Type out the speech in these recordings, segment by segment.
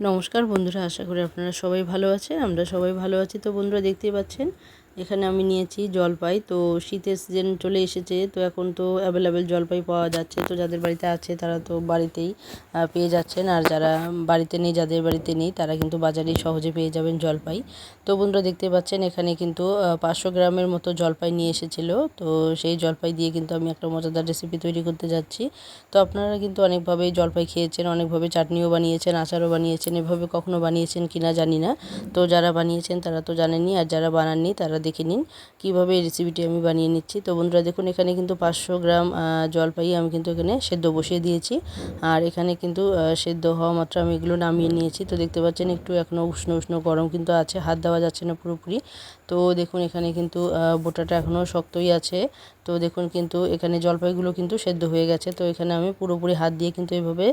নমস্কার বন্ধুরা, আশা করি আপনারা সবাই ভালো আছেন। আমরা সবাই ভালো আছি। তো বন্ধুরা দেখতেই পাচ্ছেন এখানে আমি নিয়েছি জলপাই। তো শীতের সিজন চলে এসেছে, তো এখন তো অ্যাভেলেবেল জলপাই পাওয়া যাচ্ছে। তো যাদের বাড়িতে আছে তারা তো বাড়িতেই পেয়ে যাচ্ছেন, আর যারা বাড়িতে নেই, যাদের বাড়িতে নেই তারা কিন্তু বাজারেই সহজে পেয়ে যাবেন জলপাই। তো বন্ধুরা দেখতে পাচ্ছেন এখানে কিন্তু 500 গ্রামের মতো জলপাই নিয়ে এসেছিলো। তো সেই জলপাই দিয়ে কিন্তু আমি একটা মজাদার রেসিপি তৈরি করতে যাচ্ছি। তো আপনারা কিন্তু অনেকভাবেই জলপাই খেয়েছেন, অনেকভাবে চাটনিও বানিয়েছেন, আচারও বানিয়েছেন, এভাবে কখনো বানিয়েছেন কিনা জানি না। তো যারা বানিয়েছেন তারা তো জানেনই, আর যারা বানাননি তারা দেখে নিন কীভাবে এই রেসিপিটি আমি বানিয়ে নিচ্ছি। তো বন্ধুরা দেখুন এখানে কিন্তু 500 গ্রাম জলপাই আমি কিন্তু এখানে সেদ্ধ বসিয়ে দিয়েছি, আর এখানে কিন্তু সেদ্ধ হওয়া মাত্র আমি এগুলো নামিয়ে নিয়েছি। তো দেখতে পাচ্ছেন একটু এখনও উষ্ণ উষ্ণ গরম কিন্তু আছে, হাত দেওয়া যাচ্ছে না পুরোপুরি। তো দেখুন এখানে কিন্তু বোটাটা এখনও শক্তই আছে। তো দেখুন কিন্তু এখানে জলপাইগুলো কিন্তু সেদ্ধ হয়ে গেছে। তো এখানে আমি পুরোপুরি হাত দিয়ে কিন্তু এভাবে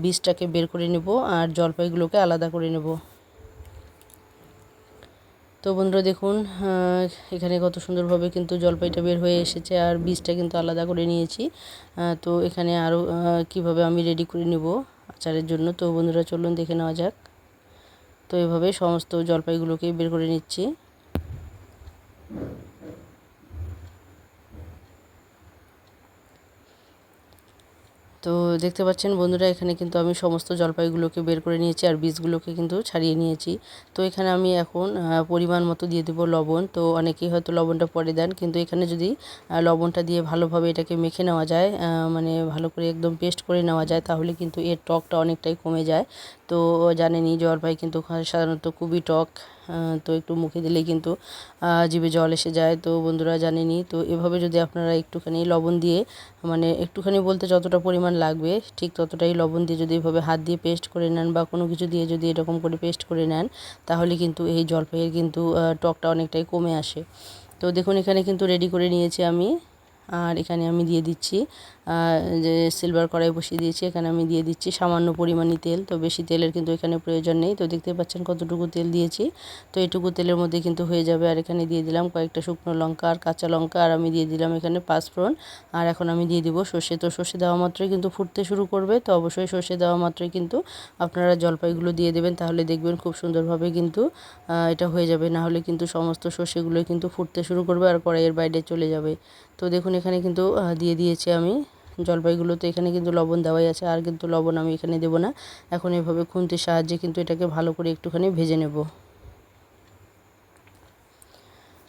বীজটাকে বের করে নেব আর জলপাইগুলোকে আলাদা করে নেব। তো বন্ধুরা দেখুন এখানে কত সুন্দরভাবে কিন্তু জলপাইটা বের হয়ে এসেছে, আর বীজটা কিন্তু আলাদা করে নিয়েছি। তো এখানে আরও কিভাবে আমি রেডি করে নেব আচারের জন্য। তো বন্ধুরা চলুন দেখে নেওয়া যাক। তো এভাবে সমস্ত জলপাইগুলোকে বের করে নিচ্ছি। তো দেখতে পাচ্ছেন বন্ধুরা এখানে কিন্তু আমি সমস্ত জলপাইগুলোকে বের করে নিয়েছি, আর বীজগুলোকে কিন্তু ছাড়িয়ে নিয়েছি। তো এখানে আমি এখন পরিমাণ মতো দিয়ে দেবো লবণ। তো অনেকেই হয়তো লবণটা পরে দেন, কিন্তু এখানে যদি লবণটা দিয়ে ভালোভাবে এটাকে মেখে নেওয়া যায়, মানে ভালো করে একদম পেস্ট করে নেওয়া যায়, তাহলে কিন্তু এর টকটা অনেকটাই কমে যায়। তো জানেনই জলপাই কিন্তু সাধারণত খুবই টক। তো একটু মুখে দিলেই কিন্তু জিভে জল এসে যায়। তো বন্ধুরা জানেনই, তো এভাবে যদি আপনারা একটুখানি লবণ দিয়ে, মানে একটুখানি বলতে যতটা পরিমাণ লাগবে ঠিক ততটাই লবণ দিয়ে যদি এভাবে হাত দিয়ে পেস্ট করে নেন, বা কোনো কিছু দিয়ে যদি এরকম করে পেস্ট করে নেন, তাহলে কিন্তু এই জলপাইয়ের কিন্তু টকটা অনেকটাই কমে আসে। তো দেখুন এখানে কিন্তু রেডি করে নিয়েছি আমি, আর এখানে আমি দিয়ে দিচ্ছি যে সিলভার কড়াই বসিয়ে দিয়েছি, এখানে আমি দিয়ে দিচ্ছি সামান্য পরিমাণই তেল। তো বেশি তেলের কিন্তু এখানে প্রয়োজন নেই। তো দেখতে পাচ্ছেন কতটুকু তেল দিয়েছি। তো এটুকু তেলের মধ্যে কিন্তু হয়ে যাবে। আর এখানে দিয়ে দিলাম কয়েকটা শুকনো লঙ্কা আর কাঁচা লঙ্কা, আর আমি দিয়ে দিলাম এখানে পাঁচফোড়ন। আর এখন আমি দিয়ে দিব সর্ষে। তো সর্ষে দেওয়া মাত্রই কিন্তু ফুটতে শুরু করবে। তো অবশ্যই সর্ষে দেওয়া মাত্রই কিন্তু আপনারা জলপাইগুলো দিয়ে দেবেন, তাহলে দেখবেন খুব সুন্দরভাবে কিন্তু এটা হয়ে যাবে। না হলে কিন্তু সমস্ত সর্ষেগুলোই কিন্তু ফুটতে শুরু করবে আর কড়াইয়ের বাইরে চলে যাবে। তো দেখুন এখানে কিন্তু দিয়ে দিয়েছি আমি জলপাইগুলো। তো এখানে কিন্তু লবণ দেওয়াই আছে, আর কিন্তু লবণ আমি এখানে দেবো না। এখন এভাবে খুন্তির সাহায্যে কিন্তু এটাকে ভালো করে একটুখানি ভেজে নেব।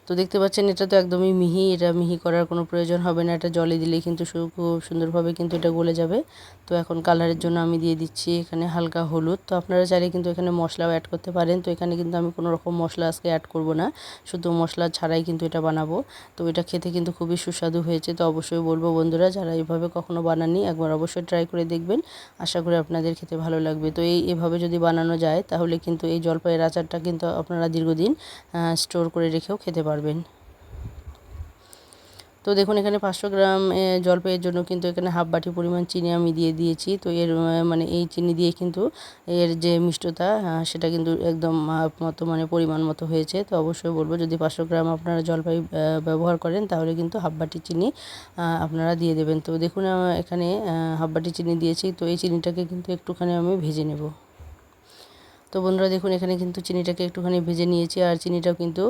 তো দেখতে পাচ্ছেন এটা তো একদমই মিহি, এটা মিহি করার কোনো প্রয়োজন হবে না। এটা জলে দিলেই কিন্তু খুব সুন্দরভাবে কিন্তু এটা গলে যাবে। তো এখন কালারের জন্য আমি দিয়ে দিচ্ছি এখানে হালকা হলুদ। তো আপনারা চাইলে কিন্তু এখানে মশলাও অ্যাড করতে পারেন। তো এখানে কিন্তু আমি কোনো রকম মশলা আজকে অ্যাড করব না, শুধু মশলা ছাড়াই কিন্তু এটা বানাবো। তো এটা খেতে কিন্তু খুবই সুস্বাদু হয়েছে। তো অবশ্যই বলবো বন্ধুরা, যারা এইভাবে কখনো বানাননি একবার অবশ্যই ট্রাই করে দেখবেন। আশা করি আপনাদের খেতে ভালো লাগবে। তো এভাবে যদি বানানো যায় তাহলে কিন্তু এই জলপাইয়ের আচারটা কিন্তু আপনারা দীর্ঘদিন স্টোর করে রেখেও খেতে পারবেন। তো দেখুন এখানে 500 গ্রাম জলপাইয়ের জন্য কিন্তু এখানে হাফ বাটি পরিমাণ চিনি আমি দিয়ে দিয়েছি। তো এর মানে এই চিনি দিয়ে কিন্তু এর যে মিষ্টতা সেটা কিন্তু একদম মাপ মতো, মানে পরিমাণ মতো হয়েছে। তো অবশ্যই বলবো যদি 500 গ্রাম আপনারা জলপাই ব্যবহার করেন তাহলে কিন্তু হাফ বাটি চিনি আপনারা দিয়ে দেবেন। তো দেখুন এখানে হাফ বাটি চিনি দিয়েছি। তো এই চিনিটাকে কিন্তু একটুখানি আমি ভেজে নেব। তো বন্ধুরা দেখুন এখানে কিন্তু চিনিটাকে একটুখানি ভেজে নিয়েছি, আর চিনিটাও কিন্তু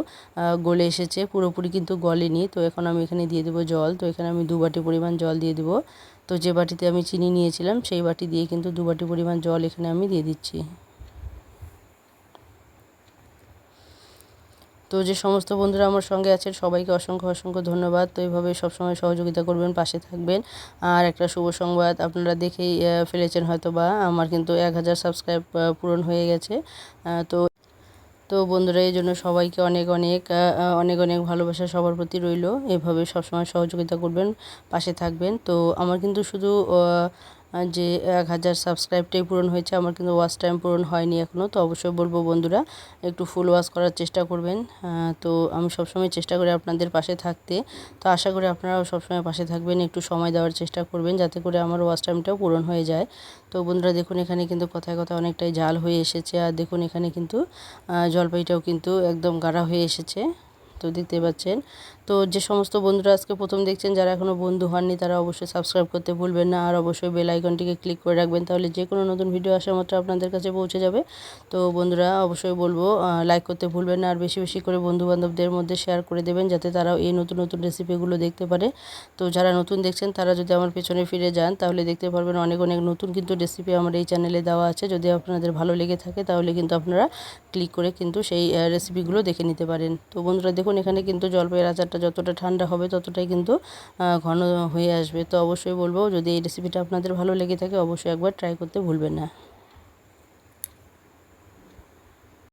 গলে এসেছে, পুরোপুরি কিন্তু গলেনি। তো এখন আমি এখানে দিয়ে দেবো জল। তো এখানে আমি 2 বাটি পরিমাণ জল দিয়ে দেবো। তো যে বাটিতে আমি চিনি নিয়েছিলাম সেই বাটি দিয়ে কিন্তু 2 বাটি পরিমাণ জল এখানে আমি দিয়ে দিচ্ছি। তো যে সমস্ত বন্ধুরা আমার সঙ্গে আছেন সবাইকে অসংখ্য অসংখ্য ধন্যবাদ। তো এইভাবে সবসময় সহযোগিতা করবেন, পাশে থাকবেন। আর একটা শুভ সংবাদ আপনারা দেখেই ফেলেছেন হয়তো, বা আমার কিন্তু 1000 সাবস্ক্রাইব পূরণ হয়ে গেছে। তো তো বন্ধুরা এই জন্য সবাইকে অনেক অনেক অনেক অনেক ভালোবাসা সবার প্রতি রইল। এভাবে সবসময় সহযোগিতা করবেন, পাশে থাকবেন। তো আমার কিন্তু শুধু যে 1000 সাবস্ক্রাইবটাই পূরণ হয়েছে, আমার কিন্তু ওয়াচ টাইম পূরণ হয়নি এখনও। তো অবশ্যই বলবো বন্ধুরা একটু ফুল ওয়াচ করার চেষ্টা করবেন। তো আমি সবসময় চেষ্টা করি আপনাদের পাশে থাকতে। তো আশা করি আপনারাও সবসময় পাশে থাকবেন, একটু সময় দেওয়ার চেষ্টা করবেন যাতে করে আমার ওয়াচ টাইমটাও পূরণ হয়ে যায়। তো বন্ধুরা দেখুন এখানে কিন্তু কথায় কথায় অনেকটাই জাল হয়ে এসেছে, আর দেখুন এখানে কিন্তু জলপাইটাও কিন্তু একদম গাঢ়া হয়ে এসেছে। তো দেখতে পাচ্ছেন। তো যে সমস্ত বন্ধুরা আজকে প্রথম দেখছেন, যারা এখনও বন্ধু হননি তারা অবশ্যই সাবস্ক্রাইব করতে ভুলবেন না, আর অবশ্যই বেল আইকনটিকে ক্লিক করে রাখবেন, তাহলে যে কোনো নতুন ভিডিও আসা মাত্র আপনাদের কাছে পৌঁছে যাবে। তো বন্ধুরা অবশ্যই বলবো লাইক করতে ভুলবেন না, আর বেশি বেশি করে বন্ধুবান্ধবদের মধ্যে শেয়ার করে দেবেন, যাতে তারাও এই নতুন নতুন রেসিপিগুলো দেখতে পারে। তো যারা নতুন দেখছেন তারা যদি আমার পেছনে ফিরে যান তাহলে দেখতে পারবেন অনেক অনেক নতুন কিন্তু রেসিপি আমার এই চ্যানেলে দেওয়া আছে। যদি আপনাদের ভালো লেগে থাকে তাহলে কিন্তু আপনারা ক্লিক করে কিন্তু সেই রেসিপিগুলো দেখে নিতে পারেন। তো বন্ধুরা দেখুন, এখানে কিন্তু জলপাইয়ের আচারটা যতটা ঠান্ডা হবে ততটাই কিন্তু ঘন হয়ে আসবে। তো অবশ্যই বলবো, যদি এই রেসিপিটা আপনাদের ভালো লেগে থাকে অবশ্যই একবার ট্রাই করতে ভুলবেন না।